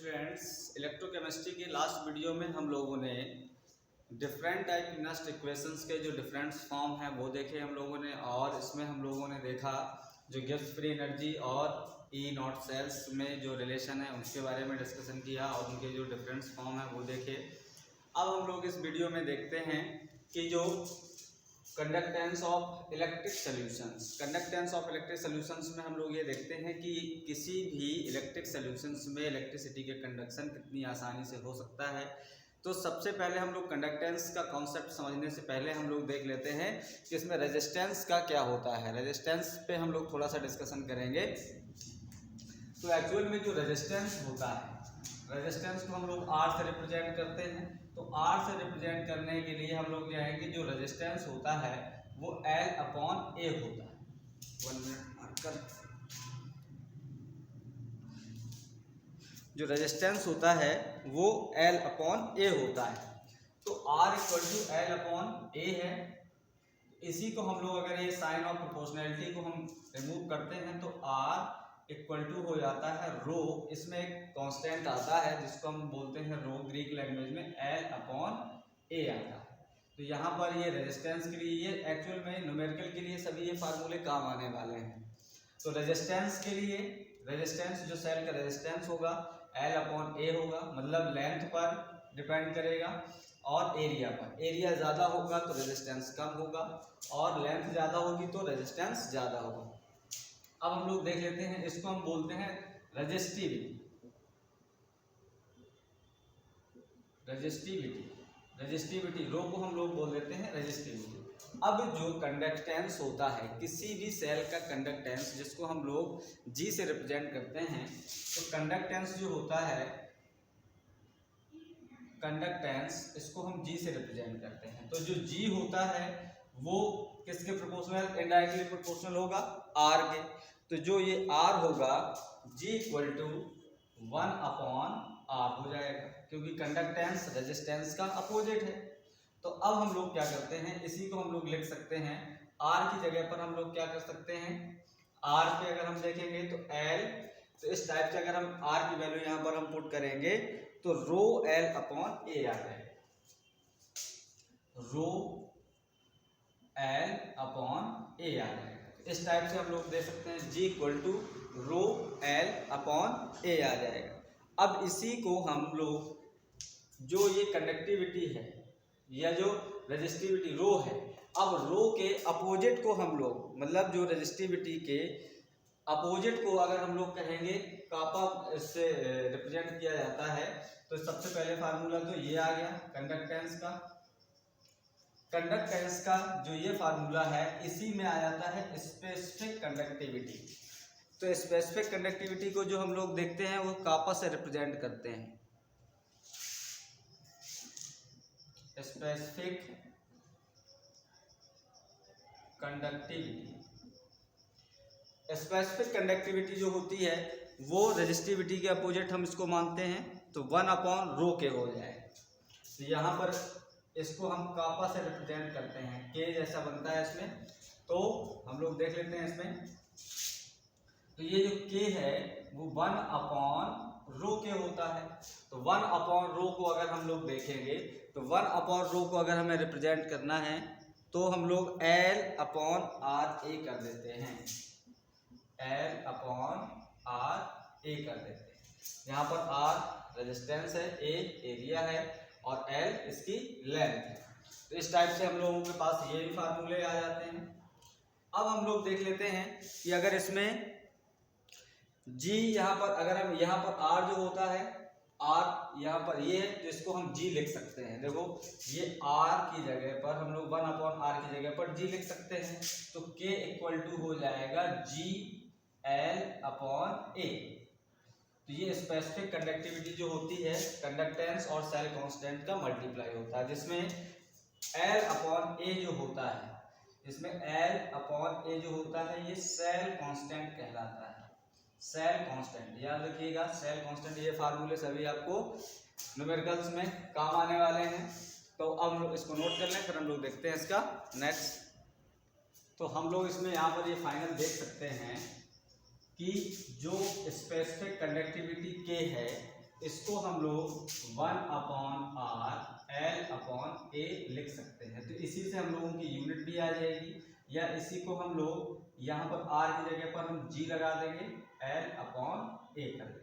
Students, electrochemistry के last video में हम लोगों ने डिफरेंट टाइप नस्ट इक्वेशंस के जो डिफरेंट फॉर्म हैं वो देखे हम लोगों ने। और इसमें हम लोगों ने देखा जो गिब्स फ्री एनर्जी और ई नॉट सेल्स में जो रिलेशन है उसके बारे में डिस्कशन किया और उनके जो डिफरेंट फॉर्म हैं वो देखे। अब हम लोग इस वीडियो में देखते हैं कि जो कंडक्टेंस ऑफ इलेक्ट्रिक सॉल्यूशंस में हम लोग ये देखते हैं कि किसी भी इलेक्ट्रिक सॉल्यूशंस में इलेक्ट्रिसिटी के कंडक्शन कितनी आसानी से हो सकता है। तो सबसे पहले हम लोग कंडक्टेंस का कॉन्सेप्ट समझने से पहले हम लोग देख लेते हैं कि इसमें रेजिस्टेंस का क्या होता है। रेजिस्टेंस पे हम लोग थोड़ा सा डिस्कशन करेंगे। तो एक्चुअल में जो रेजिस्टेंस होता है, रेजिस्टेंस को हम लोग R से रिप्रेजेंट करते हैं। तो R से रिप्रेजेंट करने के लिए हम लोग जाएंगे, जो रेजिस्टेंस होता है वो L/A होता है। 1 मिनट मार्कर। जो रेजिस्टेंस होता है वो L/A होता है। तो R = L/A है। इसी को हम लोग अगर ये साइन ऑफ प्रोपोर्शनैलिटी को हम रिमूव करते हैं तो R = हो जाता है रो। इसमें एक कांस्टेंट आता है जिसको हम बोलते हैं रो, ग्रीक लैंग्वेज में L/A आता है। तो यहाँ पर ये रेजिस्टेंस के लिए, ये एक्चुअल में न्यूमेरिकल के लिए सभी ये फार्मूले काम आने वाले हैं। तो रेजिस्टेंस के लिए, रेजिस्टेंस जो सेल का रेजिस्टेंस होगा L/A होगा, मतलब लेंथ पर डिपेंड करेगा और एरिया पर। एरिया ज़्यादा होगा तो रेजिस्टेंस कम होगा और लेंथ ज़्यादा होगी तो रेजिस्टेंस ज़्यादा होगा। अब हम लोग देख लेते हैं, इसको हम बोलते हैं रेजिस्टिविटी। रो को हम लोग बोल देते हैं रेजिस्टिविटी। अब जो कंडक्टेंस होता है किसी भी सेल का कंडक्टेंस, जिसको हम लोग G से रिप्रेजेंट करते हैं, तो कंडक्टेंस जो होता है, कंडक्टेंस इसको हम G से रिप्रेजेंट करते हैं। तो जो G होता है वो किसके प्रोपोर्शनल? इनडायरेक्टली प्रोपोर्शनल होगा R के। तो जो ये R होगा G = 1/R हो जाएगा, क्योंकि कंडक्टेंस रेजिस्टेंस का अपोजिट है। तो अब हम लोग क्या करते हैं, इसी को हम लोग लिख सकते हैं R की जगह पर हम लोग क्या कर सकते हैं, R पे अगर हम देखेंगे तो L, तो इस टाइप से अगर हम R की वैल्यू यहाँ पर हम पुट करेंगे तो रो L/A आ जाएगा। रो L/A आ जाएगा। इस टाइप से हम लोग दे सकते हैं G = रो L/A आ जाएगा। अब इसी को हम लोग, जो ये कंडक्टिविटी है या जो रेजिस्टिविटी रो है, अब रो के अपोजिट को हम लोग, मतलब जो रेजिस्टिविटी के अपोजिट को अगर हम लोग कहेंगे कापा इससे रिप्रेजेंट किया जाता है, तो सबसे पहले फार्मूला तो ये आ गया कंडक्टेंस का। कंडक्टेंस का जो ये फार्मूला है, इसी में आ जाता है स्पेसिफिक कंडक्टिविटी। तो स्पेसिफिक कंडक्टिविटी को जो हम लोग देखते हैं वो कापा से रिप्रेजेंट करते हैं। स्पेसिफिक कंडक्टिविटी जो होती है वो रेजिस्टिविटी के अपोजिट हम इसको मानते हैं, तो 1/रो के हो जाए। तो यहाँ पर इसको हम कापा से रिप्रेजेंट करते हैं, के जैसा बनता है इसमें। तो हम लोग देख लेते हैं इसमें, तो ये जो के है वो 1/रो के होता है। तो 1/रो को अगर हम लोग देखेंगे तो 1/रो को अगर हमें रिप्रेजेंट करना है तो हम लोग L/RA कर देते हैं। L/RA कर देते हैं। यहाँ पर R रेजिस्टेंस है, A एरिया है और L इसकी लेंथ है। तो इस टाइप से हम लोगों के पास ये भी फार्मूले आ जाते हैं। अब हम लोग देख लेते हैं कि अगर इसमें G यहाँ पर, अगर हम यहाँ पर R जो होता है, R यहाँ पर ये है तो इसको हम G लिख सकते हैं। देखो ये R की जगह पर हम लोग 1/R की जगह पर G लिख सकते हैं। तो K = हो जाएगा GL/A। तो ये स्पेसिफिक कंडक्टिविटी जो होती है, कंडक्टेंस और सेल कांस्टेंट का मल्टीप्लाई होता है, जिसमें L/A जो होता है, इसमें L/A जो होता है ये सेल कांस्टेंट कहलाता है। सेल कांस्टेंट याद रखिएगा, सेल कांस्टेंट, ये फार्मूले सभी आपको न्यूमेरिकल्स में काम आने वाले हैं। तो अब हम लोग इसको नोट कर लें, फिर हम लोग देखते हैं इसका नेक्स्ट। तो हम लोग इसमें यहाँ पर ये फाइनल देख सकते हैं कि जो स्पेसिफिक कंडक्टिविटी के है, इसको हम लोग 1/r/L/A लिख सकते हैं। तो इसी से हम लोगों की यूनिट भी आ जाएगी, या इसी को हम लोग यहाँ पर r की जगह पर हम g लगा देंगे, L/A कर देंगे।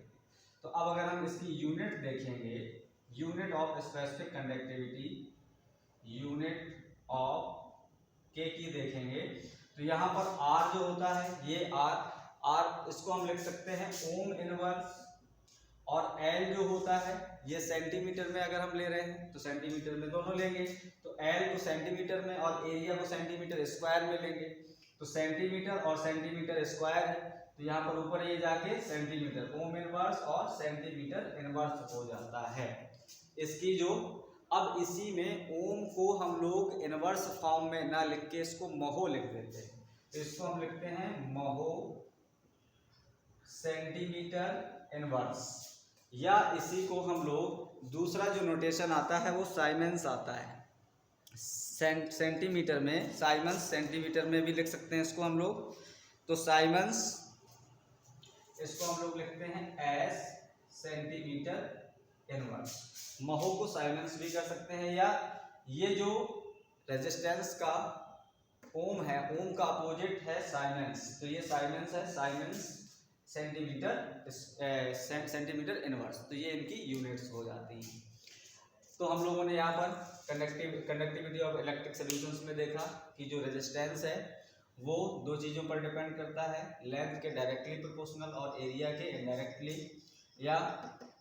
तो अब अगर हम इसकी यूनिट देखेंगे, unit of specific conductivity, unit of K की देखेंगे, तो यहाँ पर R जो होता है ये R इसको हम लिख सकते हैं ओम इनवर्स, और L जो होता है ये सेंटीमीटर में अगर हम ले रहे हैं तो सेंटीमीटर में दोनों लेंगे, तो L को सेंटीमीटर में और एरिया को सेंटीमीटर स्क्वायर में लेंगे। तो सेंटीमीटर और सेंटीमीटर स्क्वायर है, तो यहाँ पर ऊपर ये जाके सेंटीमीटर ओम इनवर्स और सेंटीमीटर इनवर्स हो जाता है इसकी जो। अब इसी में ओम को हम लोग इनवर्स फॉर्म में ना लिख के इसको महो लिख देते हैं, तो इसको हम लिखते हैं महो सेंटीमीटर इनवर्स, या इसी को हम लोग दूसरा जो नोटेशन आता है वो साइमेंस आता है सेंटीमीटर में, साइमेंस सेंटीमीटर में भी लिख सकते हैं इसको हम लोग। तो साइमेंस इसको हम लोग लिखते हैं एस सेंटीमीटर इनवर्स, महो को साइमेंस भी कर सकते हैं, या ये जो रेजिस्टेंस का ओम है, ओम का अपोजिट है साइमेंस, तो ये साइमेंस है, साइमेंस सेंटीमीटर इनवर्स, तो ये इनकी यूनिट्स हो जाती हैं। तो हम लोगों ने यहाँ पर कंडक्टिविटी ऑफ इलेक्ट्रिक सॉल्यूशंस में देखा कि जो रेजिस्टेंस है वो दो चीज़ों पर डिपेंड करता है, लेंथ के डायरेक्टली प्रोपोर्शनल और एरिया के इनडायरेक्टली या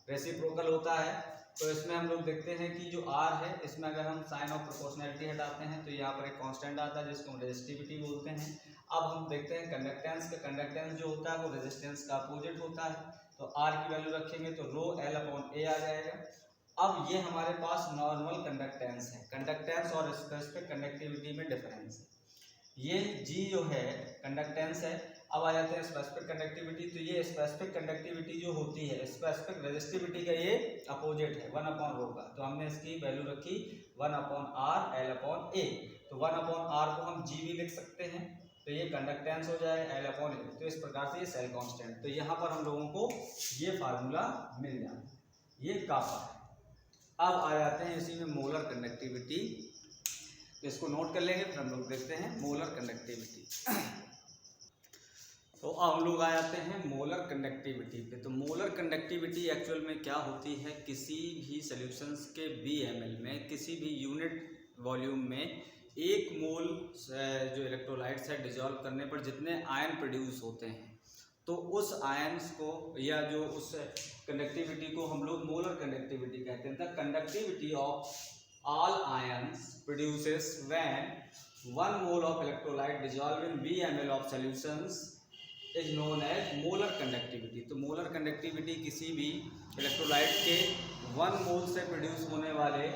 रेसिप्रोकल होता है। तो इसमें हम लोग देखते हैं कि जो R है इसमें अगर हम साइन ऑफ प्रोपोर्शनैलिटी हटाते हैं तो यहाँ पर एक कांस्टेंट आता है जिसको हम रेजिस्टिविटी बोलते हैं। अब हम देखते हैं कंडक्टेंस का, कंडक्टेंस जो होता है वो रेजिस्टेंस का अपोजिट होता है, तो R की वैल्यू रखेंगे तो ρL/A आ जाएगा। अब ये हमारे पास नॉर्मल कंडक्टेंस है, कंडक्टेंस और स्पेसिफिक कंडक्टिविटी में डिफरेंस है। ये G जो है कंडक्टेंस है। अब आ जाते हैं स्पेसिफिक कंडक्टिविटी, तो ये स्पेसिफिक कंडक्टिविटी जो होती है स्पेसिफिक रेजिस्टिविटी का ये अपोजिट है 1/ρ का, तो हमने इसकी वैल्यू रखी 1/r/L/A। तो 1/r को हम G भी लिख सकते हैं, तो ये कंडक्टेंस हो जाएगा L/A। तो इस प्रकार से ये सेल कांस्टेंट, तो यहाँ पर हम लोगों को ये फार्मूला मिल जाता है, ये काफा है। अब आ जाते हैं इसी में मोलर कंडक्टिविटी, तो इसको नोट कर लेंगे, फिर हम लोग देखते हैं मोलर कंडक्टिविटी। तो अब हम लोग आ जाते हैं मोलर कंडक्टिविटी पे। तो मोलर कंडक्टिविटी एक्चुअल में क्या होती है, किसी भी सॉल्यूशंस के BmL में किसी भी यूनिट वॉल्यूम में 1 मोल जो इलेक्ट्रोलाइट्स है डिजॉल्व करने पर जितने आयन प्रोड्यूस होते हैं, तो उस आयन्स को या जो उस कंडक्टिविटी को हम लोग मोलर कंडक्टिविटी कहते हैं। The conductivity of all ions produces when 1 mole of electrolyte dissolved in BmL of solutions is known as molar conductivity। तो मोलर कंडक्टिविटी किसी भी इलेक्ट्रोलाइट के 1 मोल से प्रोड्यूस होने वाले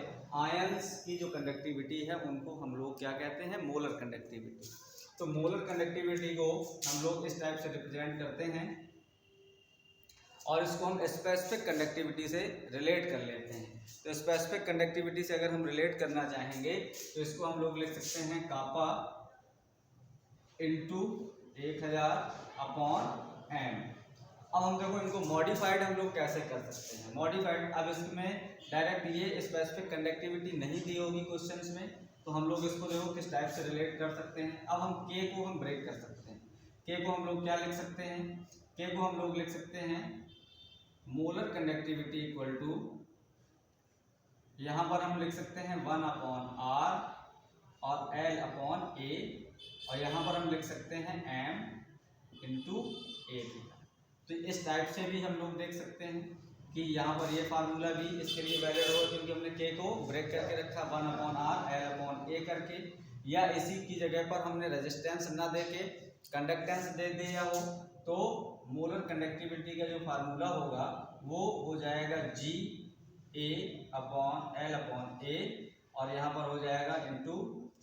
आयंस की जो कंडक्टिविटी है उनको हम लोग क्या कहते हैं, मोलर कंडक्टिविटी। तो मोलर कंडक्टिविटी को हम लोग इस टाइप से रिप्रेजेंट करते हैं और इसको हम स्पेसिफिक कंडक्टिविटी से रिलेट कर लेते हैं। तो स्पेसिफिक कंडक्टिविटी से अगर हम रिलेट करना चाहेंगे तो इसको हम लोग लिख सकते हैं कापा इंटू 1000/m। अब हम देखो इनको मॉडिफाइड हम लोग कैसे कर सकते हैं, मॉडिफाइड। अब इसमें डायरेक्ट ये स्पेसिफिक कंडक्टिविटी नहीं दी होगी क्वेश्चंस में, तो हम लोग इसको देखो किस टाइप से रिलेट कर सकते हैं। अब हम K को हम ब्रेक कर सकते हैं, K को हम लोग क्या लिख सकते हैं, K को हम लोग लिख सकते हैं मोलर कंडक्टिविटी इक्वल टू, यहाँ पर हम लिख सकते हैं 1/r और L/A, और यहाँ पर हम लिख सकते हैं m इंटू A। तो इस टाइप से भी हम लोग देख सकते हैं कि यहाँ पर ये फार्मूला भी इसके लिए वैलिड होगा क्योंकि हमने K को ब्रेक करके रखा 1/r L/A करके, या इसी की जगह पर हमने रेजिस्टेंस ना दे के कंडक्टेंस दे दिया हो तो मोलर कंडक्टिविटी का जो फार्मूला होगा वो हो जाएगा GA/L/A, और यहाँ पर हो जाएगा इंटू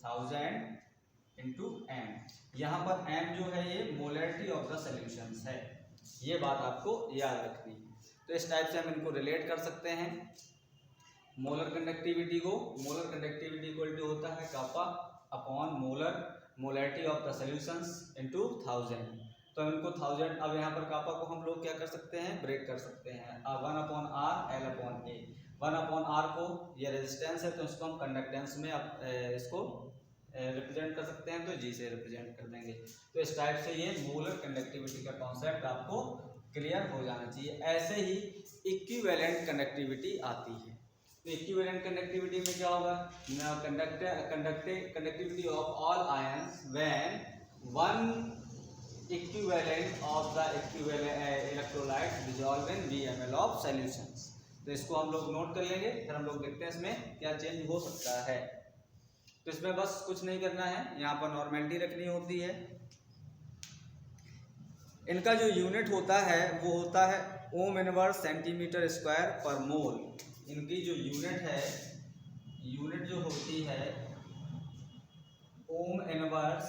1000 इंटू m। यहाँ पर m जो है ये मोलैरिटी ऑफ द सॉल्यूशंस है, ये बात आपको याद रखनी है। तो इस टाइप से हम इनको रिलेट कर सकते हैं मोलर कंडक्टिविटी को। मोलर कंडक्टिविटी इक्वल टू होता है kappa upon molarity of the solutions into 1000। तो इनको 1000, अब यहाँ पर कापा को हम लोग क्या कर सकते हैं, ब्रेक कर सकते हैं। 1/r 1/r को ये रेजिस्टेंस है तो इसको हम कंडक्टेंस में इसको रिप्रेजेंट कर सकते हैं, तो जी से रिप्रेजेंट कर देंगे। तो इस टाइप से ये मोलर कंडक्टिविटी का कॉन्सेप्ट आपको क्लियर हो जाना चाहिए। ऐसे ही इक्विवेलेंट कंडक्टिविटी आती है। तो इक्विवेलेंट कंडक्टिविटी में क्या होगा, conductivity of all ions when one equivalent of the equivalent electrolyte dissolve in VML of solutions. तो इसको हम लोग नोट कर लेंगे, फिर हम लोग देखते हैं इसमें क्या चेंज हो सकता है। तो इसमें बस कुछ नहीं करना है, यहाँ पर नॉर्मेलिटी रखनी होती है। इनका जो यूनिट होता है वो होता है ओम इनवर्स सेंटीमीटर स्क्वायर पर मोल। इनकी जो यूनिट है, यूनिट जो होती है ohm inverse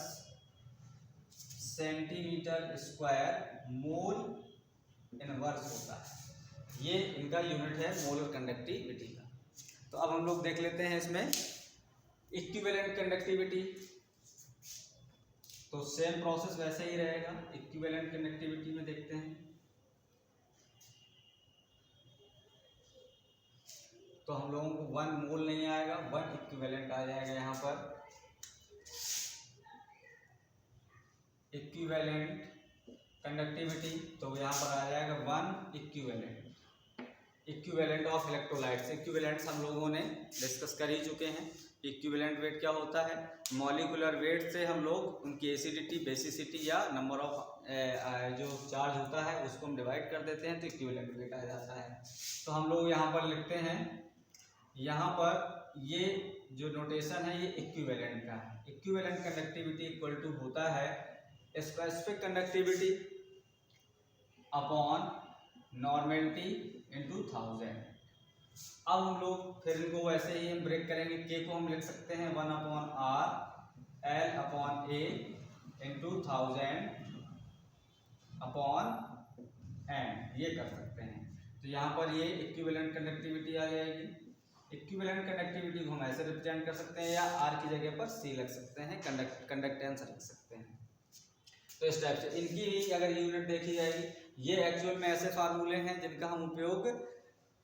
centimetre square mole inverse होता है। ये इनका यूनिट है मोलर कंडक्टिविटी का। तो अब हम लोग देख लेते हैं इसमें इक्विवेलेंट कंडक्टिविटी। तो सेम प्रोसेस वैसे ही रहेगा। इक्विवेलेंट कंडक्टिविटी में देखते हैं, तो हम लोगों को 1 मोल नहीं आएगा, 1 इक्विवेलेंट आ जाएगा। यहाँ पर इक्विवेलेंट कंडक्टिविटी, तो यहाँ पर आ जाएगा 1 इक्विवेलेंट ऑफ इलेक्ट्रोलाइट्स। इक्विवेलेंट्स हम लोगों ने डिस्कस कर ही चुके हैं। इक्विवेलेंट वेट क्या होता है, मॉलिक्यूलर वेट से हम लोग उनकी एसिडिटी, बेसिसिटी या नंबर ऑफ जो चार्ज होता है उसको हम डिवाइड कर देते हैं, तो इक्विवेलेंट वेट आ जाता है। तो हम लोग यहाँ पर लिखते हैं, यहाँ पर ये जो नोटेशन है ये इक्विवेलेंट का है। इक्विवेलेंट कंडक्टिविटी इक्वल टू होता है specific conductivity upon normality into 1000। अब हम लोग फिर इनको वैसे ही हम ब्रेक करेंगे। के को हम लिख सकते हैं 1/r L/A into 1000 upon n, ये कर सकते हैं। तो यहाँ पर ये इक्विवेलेंट कंडक्टिविटी आ जाएगी। इक्विवेलेंट कंडक्टिविटी को हम ऐसे रिप्रेजेंट कर सकते हैं, या r की जगह पर c रख सकते हैं, कंडक्टेंस रख सकते हैं। तो इस टाइप से इनकी भी अगर यूनिट देखी जाएगी, ये एक्चुअल में ऐसे फार्मूले हैं जिनका हम उपयोग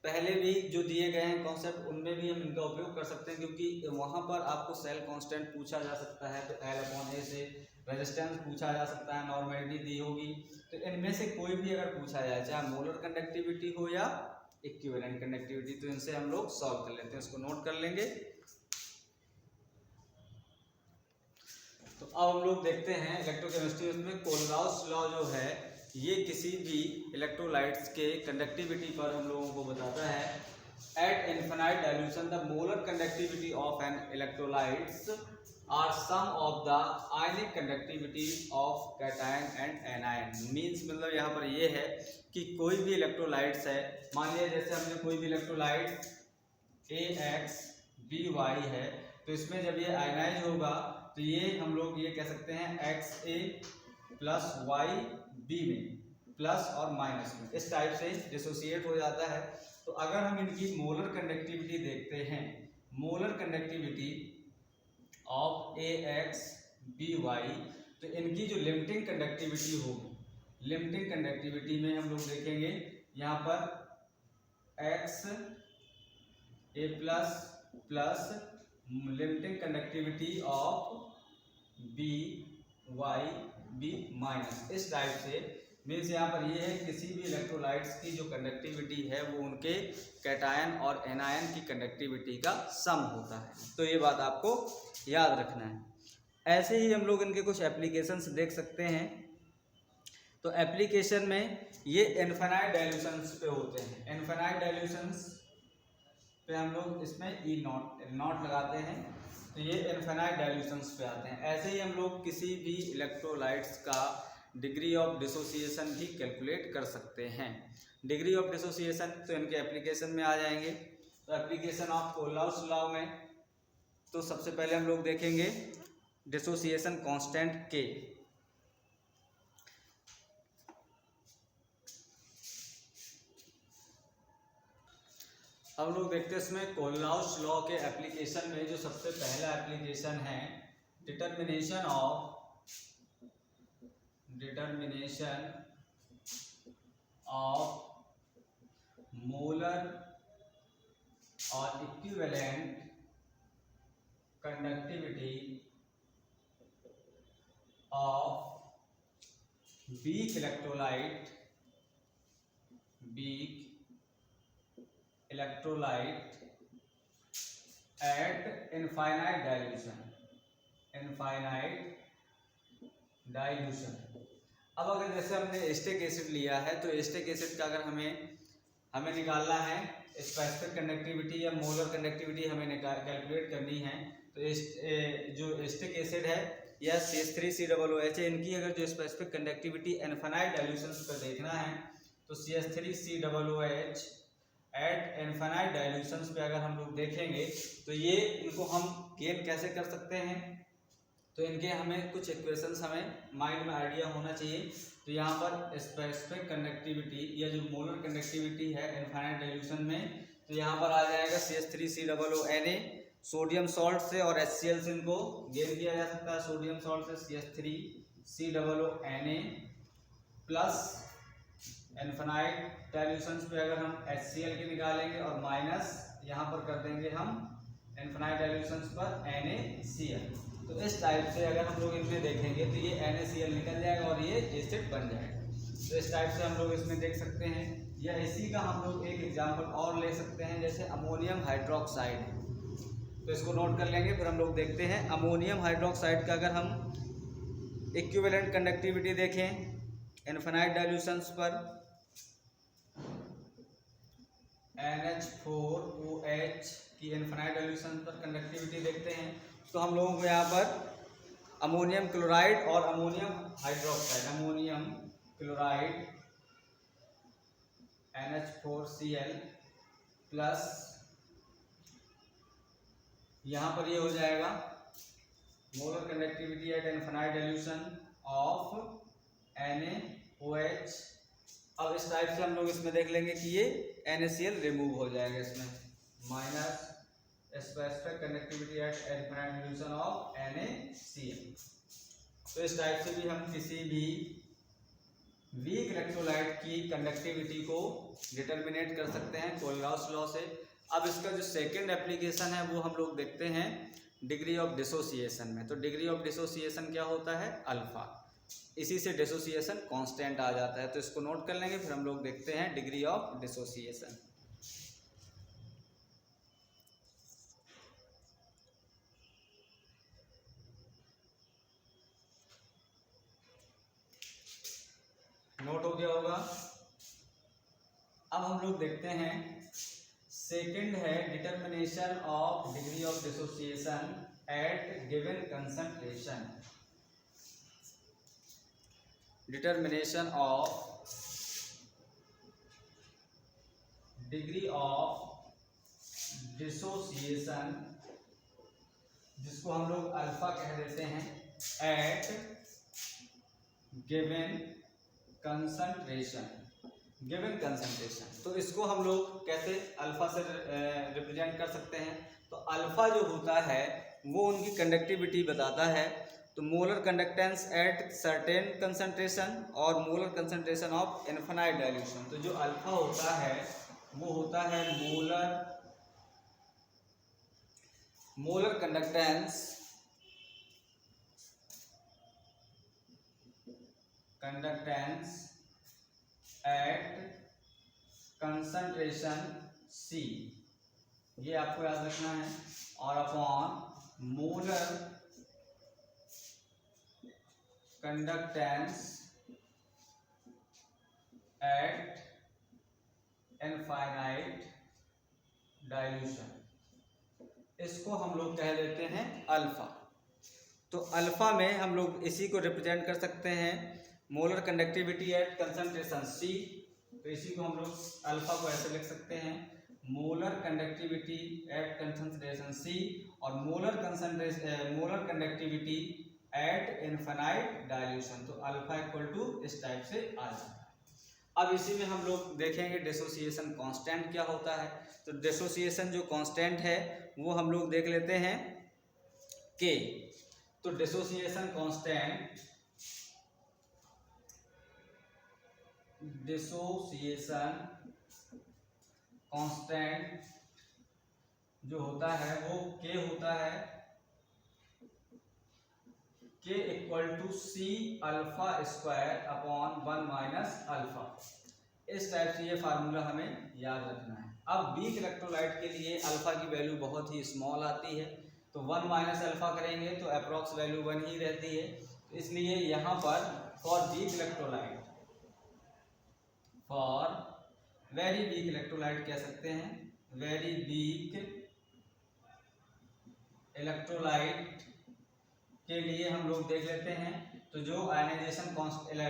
पहले भी जो दिए गए हैं कॉन्सेप्ट, उनमें भी हम इनका उपयोग कर सकते हैं, क्योंकि वहाँ पर आपको सेल कांस्टेंट पूछा जा सकता है, तो L/A से रेजिस्टेंस पूछा जा सकता है, नॉर्मेलिटी दी होगी। तो इनमें से कोई भी अगर पूछा जाए, चाहे मोलर कंडक्टिविटी हो या इक्विवेलेंट कंडक्टिविटी, तो इनसे हम लोग सॉल्व कर लेते हैं, इसको नोट कर लेंगे। तो अब हम लोग देखते हैं इलेक्ट्रोकेमिस्ट्री में कोलराउस लॉ जो है, ये किसी भी इलेक्ट्रोलाइट्स के कंडक्टिविटी पर हम लोगों को बताता है at infinite dilution the molar conductivity of an electrolytes are sum of the ionic conductivity of cation and anion. Means मतलब यहाँ पर ये है कि कोई भी इलेक्ट्रोलाइट्स है, मान लिया जैसे हमने कोई भी इलेक्ट्रोलाइट AXBY है, तो इसमें जब ये आयनाइज होगा तो ये हम लोग ये कह सकते हैं XA प्लस YB में, प्लस और माइनस में, इस टाइप से डिसोसिएट हो जाता है। तो अगर हम इनकी मोलर कंडक्टिविटी देखते हैं, मोलर कंडक्टिविटी ऑफ AXBY, तो इनकी जो लिमिटिंग कंडक्टिविटी होगी, लिमिटिंग कंडक्टिविटी में हम लोग देखेंगे यहाँ पर XA plus plus limiting conductivity of BYB minus, इस टाइप से। मीन्स यहाँ पर ये है किसी भी इलेक्ट्रोलाइट्स की जो कंडक्टिविटी है वो उनके कैटायन और एनायन की कंडक्टिविटी का सम होता है। तो ये बात आपको याद रखना है। ऐसे ही हम लोग इनके कुछ एप्लीकेशंस देख सकते हैं। तो एप्लीकेशन में ये इनफिनाइट डाइल्यूशंस पे होते हैं। इनफिनाइट डाइल्यूशंस पे हम लोग इसमें नॉट लगाते हैं, तो ये इनफिनाइट डाइल्यूशंस पे आते हैं। ऐसे ही हम लोग किसी भी इलेक्ट्रोलाइट्स का डिग्री ऑफ डिसोसिएशन भी कैलकुलेट कर सकते हैं। डिग्री ऑफ डिसोसिएशन तो इनके एप्लीकेशन में आ जाएंगे। तो एप्लीकेशन ऑफ कोलराउस लॉ में तो सबसे पहले हम लोग देखेंगे डिसोसिएशन कांस्टेंट K। अब लोग देखते हैं इसमें कोलराउस लॉ के एप्लीकेशन में जो सबसे पहला एप्लीकेशन है डिटर्मिनेशन ऑफ मोलर और equivalent conductivity of weak electrolyte eight infinite dilution. अब अगर जैसे हमने एस्टिक एसिड लिया है तो एस्टिक एसिड का अगर हमें निकालना है स्पेसिफिक कंडक्टिविटी या मोलर कंडक्टिविटी हमें कैलकुलेट करनी है, तो जो एस्टिक एसिड है या CH3COOH इनकी अगर जो स्पेसिफिक कंडक्टिविटी इनफाइनाइट डाइल्यूशंस पर देखना है तो CH3COOH एट इनफाइनाइट डाइल्यूशंस पे अगर हम लोग देखेंगे तो ये इनको हम गेन कैसे कर सकते हैं, तो इनके हमें कुछ इक्वेशंस हमें माइंड में आइडिया होना चाहिए। तो यहाँ पर स्पेसिफिक कंडक्टिविटी या जो मोलर कंडक्टिविटी है इनफाइनाइट डाइल्यूशन में, तो यहाँ पर आ जाएगा CH3COONA सोडियम सॉल्ट से और HCl से इनको गेन किया जा सकता है। सोडियम सॉल्ट से CH3COONA प्लस इनफाइनाइट डाइल्यूशंस पे अगर हम HCl के निकालेंगे और माइनस यहाँ पर कर देंगे हम इनफाइनाइट डाइल्यूशंस पर NaCl। तो इस टाइप से अगर हम लोग इनमें देखेंगे तो ये NaCl निकल जाएगा और ये एसिड बन जाएगा। तो इस टाइप से हम लोग इसमें देख सकते हैं, या इसी का हम लोग एक एग्जांपल और ले सकते हैं जैसे अमोनियम हाइड्रोक्साइड। तो इसको नोट कर लेंगे, फिर हम लोग देखते हैं अमोनियम हाइड्रोक्साइड का अगर हम इक्विवेलेंट कंडक्टिविटी देखें इनफाइनाइट डाइल्यूशंस पर NH4OH की इनफाइनाइट डाइल्यूशन पर कंडक्टिविटी देखते हैं तो हम लोगों को यहाँ पर अमोनियम क्लोराइड और ammonium hydroxide, ammonium chloride NH4Cl plus यहाँ पर ये हो जाएगा molar conductivity eight infinite dilution of NaOH। अब इस टाइप से हम लोग इसमें देख लेंगे कि ये NaCl रिमूव हो जाएगा इसमें, minus specific conductivity eight infinite dilution of NaCl। तो इस टाइप से भी हम किसी भी वीक इलेक्ट्रोलाइट की कंडक्टिविटी को डिटरमिनेट कर सकते हैं कोलराउस लॉ से। अब इसका जो सेकंड एप्लीकेशन है वो हम लोग देखते हैं डिग्री ऑफ डिसोसिएशन में। तो डिग्री ऑफ डिसोसिएशन क्या होता है? अल्फा। इसी से डिसोसिएशन कांस्टेंट आ जाता है, तो इसको नोट कर लेंगे, फिर हम लोग देखते हैं डिग्री ऑफ डिसोसिएशन। नोट हो गया होगा। अब हम लोग देखते हैं सेकंड है determination of degree of dissociation at given concentration. Determination of degree of dissociation, जिसको हम लोग अल्फा कह देते हैं, at given concentration. Given concentration तो इसको हम लोग कैसे अल्फा से रिप्रेजेंट कर सकते हैं? तो अल्फा जो होता है वो उनकी कंडक्टिविटी बताता है। तो molar conductance at certain concentration और molar concentration of infinite dilution. तो जो अल्फा होता है वो होता है molar conductance at concentration C, ये आपको याद रखना है, और upon molar conductance at infinite dilution. इसको हम लोग कह देते हैं अल्फा। तो अल्फा में हम लोग इसी को रिप्रेजेंट कर सकते हैं molar conductivity eight concentration C। तो इसी को हम लोग अल्फा को ऐसे लिख सकते हैं molar conductivity eight concentration C और molar conductivity eight infinite dilution. तो अल्फा इक्वल टू इस टाइप से आ जाता है। अब इसी में हम लोग देखेंगे डिसोसिएशन कांस्टेंट क्या होता है। तो डिसोसिएशन जो कांस्टेंट है वो हम लोग देख लेते हैं K। तो डिसोसिएशन कांस्टेंट जो होता है वो K होता है K equal to C alpha square upon 1 minus alpha. इस टाइप से ये फार्मूला हमें याद रखना है। अब वीक इलेक्ट्रोलाइट के लिए अल्फा की वैल्यू बहुत ही स्मॉल आती है, तो 1 माइनस अल्फा करेंगे तो अप्रॉक्स वैल्यू 1 ही रहती है। तो इसलिए यहाँ पर for weak electrolyte, for very weak electrolyte कह सकते हैं, वेरी वीक इलेक्ट्रोलाइट के लिए हम लोग देख लेते हैं। तो जो आयनाइजेशन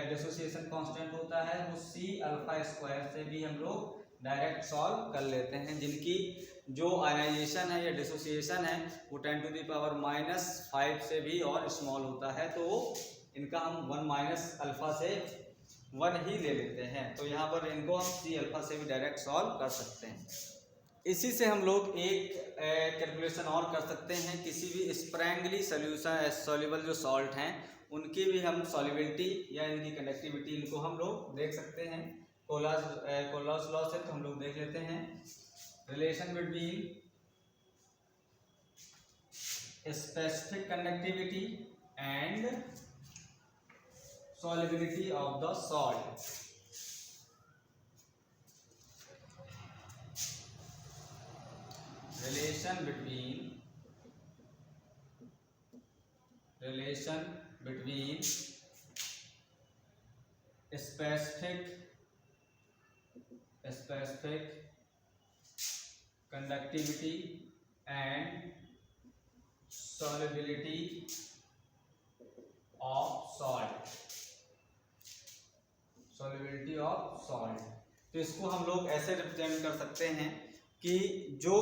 डिसोसिएशन कांस्टेंट होता है वो C अल्फा स्क्वायर से भी हम लोग डायरेक्ट सॉल्व कर लेते हैं, जिनकी जो आयनाइजेशन है या डिसोसिएशन है वो 10 टू द पावर -5 से भी और स्मॉल होता है। तो इनका हम 1 माइनस अल्फा से 1 ही ले लेते हैं। तो यहाँ पर इनको हम C अल्फा से भी डायरेक्ट सॉल्व कर सकते हैं। इसी से हम लोग एक कैलकुलेशन और कर सकते हैं, किसी भी स्प्रैंगली सोल्यूशन सॉल्युबल जो सॉल्ट हैं उनकी भी हम सॉल्युबिलिटी या इनकी कंडक्टिविटी इनको हम लोग देख सकते हैं। कोलॉस लॉ से तो हम लोग देख लेते हैं relation between specific conductivity and solubility of the salt। relation between specific conductivity and solubility of salt। Solubility of salt, तो इसको हम लोग ऐसे रिप्रेजेंट कर सकते हैं कि जो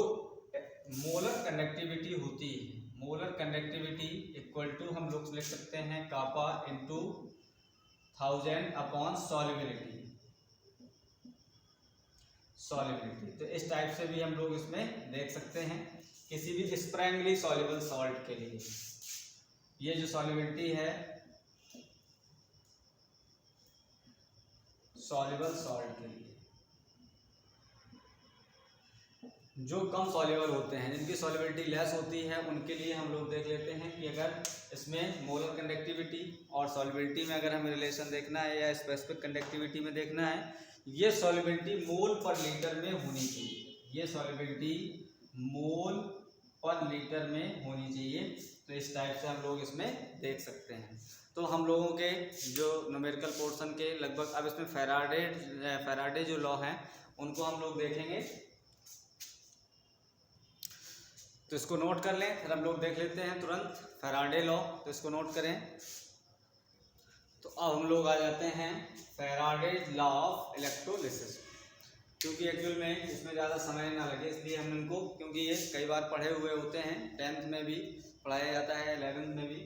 मोलर कंडक्टिविटी होती है, मोलर कंडक्टिविटी इक्वल टू हम लोग लिख सकते हैं कापा इंटू 1000 अपॉन सॉल्युबिलिटी। तो इस टाइप से भी हम लोग इसमें देख सकते हैं किसी भी स्प्रैंगली सॉल्युबल सॉल्ट के लिए। ये जो सॉल्युबिलिटी है सॉल्युबल सॉल्ट के लिए, जो कम सॉल्युबल होते हैं, जिनकी सॉल्युबिलिटी लेस होती है, उनके लिए हम लोग देख लेते हैं कि अगर इसमें मोलर कंडक्टिविटी और सॉल्युबिलिटी में अगर हमें रिलेशन देखना है या स्पेसिफिक कंडक्टिविटी में देखना है, ये सॉल्युबिलिटी मोल पर लीटर में होनी चाहिए। ये सॉल्युबिलिटी मोल पर लीटर में होनी चाहिए। तो इस टाइप से हम लोग इसमें देख सकते हैं। तो हम लोगों के जो न्यूमेरिकल पोर्शन के लगभग, अब इसमें फैराडे जो लॉ हैं उनको हम लोग देखेंगे, तो इसको नोट कर लें। फिर हम लोग देख लेते हैं तुरंत फैराडे लॉ, तो इसको नोट करें। तो अब हम लोग आ जाते हैं फैराडेज लॉ ऑफ इलेक्ट्रोलिसिस। क्योंकि एक्चुअल में इसमें ज़्यादा समय ना लगे इसलिए हम इनको, क्योंकि ये कई बार पढ़े हुए होते हैं, 10th में भी पढ़ाया जाता है, 11th में भी।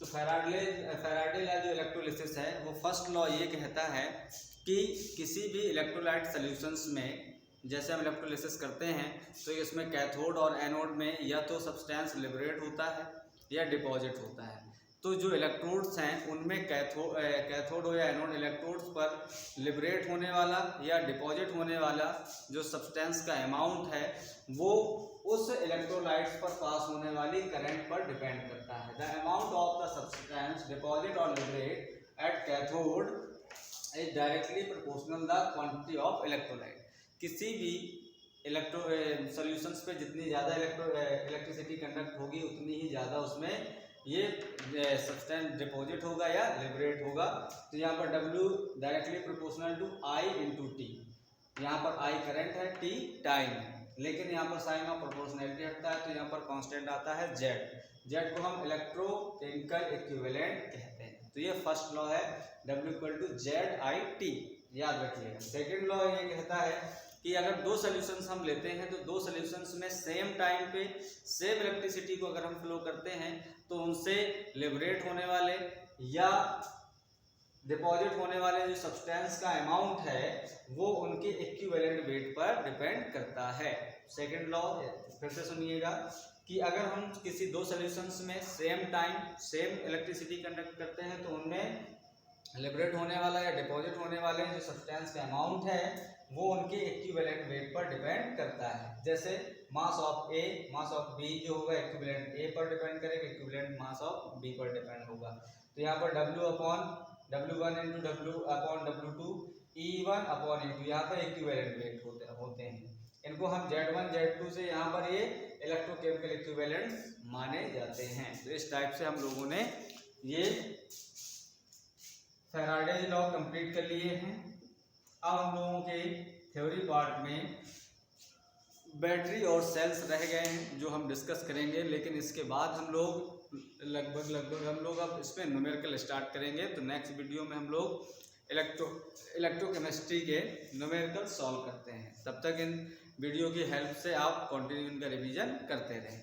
तो फैराडे लॉ जो इलेक्ट्रोलिसिस है वो फर्स्ट लॉ ये कहता है कि किसी भी इलेक्ट्रोलाइट सॉल्यूशंस में जैसे हम इलेक्ट्रोलिसिस करते हैं तो इसमें कैथोड और एनोड में या तो सब्सटेंस लिबरेट होता है या डिपॉजिट होता है। तो जो इलेक्ट्रोड्स हैं उनमें कैथोड हो या एनोड इलेक्ट्रोड्स पर लिबरेट होने वाला या डिपॉजिट होने वाला जो सब्सटेंस का अमाउंट है वो उस इलेक्ट्रोलाइट्स पर पास होने वाली करंट पर डिपेंड करता है। The amount of the substance deposit और liberate at cathode is directly proportional the quantity of electrolyte. किसी भी सॉल्यूशंस पे जितनी ज़्यादा इलेक्ट्रिसिटी कंडक्ट होगी उतनी ही ज़्यादा उसमें ये सब्सटेंस डिपॉजिट होगा या लिबरेट होगा। तो यहाँ पर W directly proportional to I into T. यहाँ पर I करंट है, T टाइम है, लेकिन यहाँ पर साइन ऑफ प्रोपोर्शनैलिटी हटता है तो यहाँ पर कांस्टेंट आता है Z को हम इलेक्ट्रोकेमिकल इक्विवेलेंट कहते हैं। तो ये फर्स्ट लॉ है W इक्वल टू ZIT, याद रखिएगा। सेकेंड लॉ ये कहता है कि अगर दो सॉल्यूशंस हम लेते हैं तो दो सॉल्यूशंस में सेम टाइम पे सेम इलेक्ट्रिसिटी को अगर हम फ्लो करते हैं तो उनसे लिबरेट होने वाले या डिपॉजिट होने वाले जो सब्सटेंस का अमाउंट है वो उनके इक्विवेलेंट वेट पर डिपेंड करता है। सेकेंड लॉ फिर से सुनिएगा कि अगर हम किसी दो सॉल्यूशंस में same time same electricity conduct करते हैं तो उनमें लिबरेट होने वाला या डिपॉजिट होने वाले जो सब्सटेंस का अमाउंट है वो उनके इक्विवेलेंट वेट पर डिपेंड करता है। जैसे mass of A mass of B जो होगा इक्विवेलेंट ए पर डिपेंड करेगा, इक्विवेलेंट मास ऑफ बी पर डिपेंड होगा। तो यहाँ पर W1 into W upon W2 E1 upon E2 यहाँ पर इक्विवेलेंट वेट होते हैं। इनको हम Z1 Z2 से यहाँ पर ये इलेक्ट्रोकेमिकल इक्विवेलेंट्स माने जाते हैं। तो इस टाइप से हम लोगों ने ये फैराडे लॉ कंप्लीट कर लिए हैं। अब हम लोगों के थ्योरी पार्ट में बैटरी और सेल्स रह गए हैं जो हम डिस्कस करेंगे, लेकिन इसके बाद हम लोग लगभग हम लोग अब इसमें न्यूमेरिकल स्टार्ट करेंगे। तो नेक्स्ट वीडियो में हम लोग इलेक्ट्रोकेमिस्ट्री के न्यूमेरिकल सॉल्व करते हैं। तब तक इन वीडियो की हेल्प से आप कंटिन्यू इनका रिवीजन करते रहें।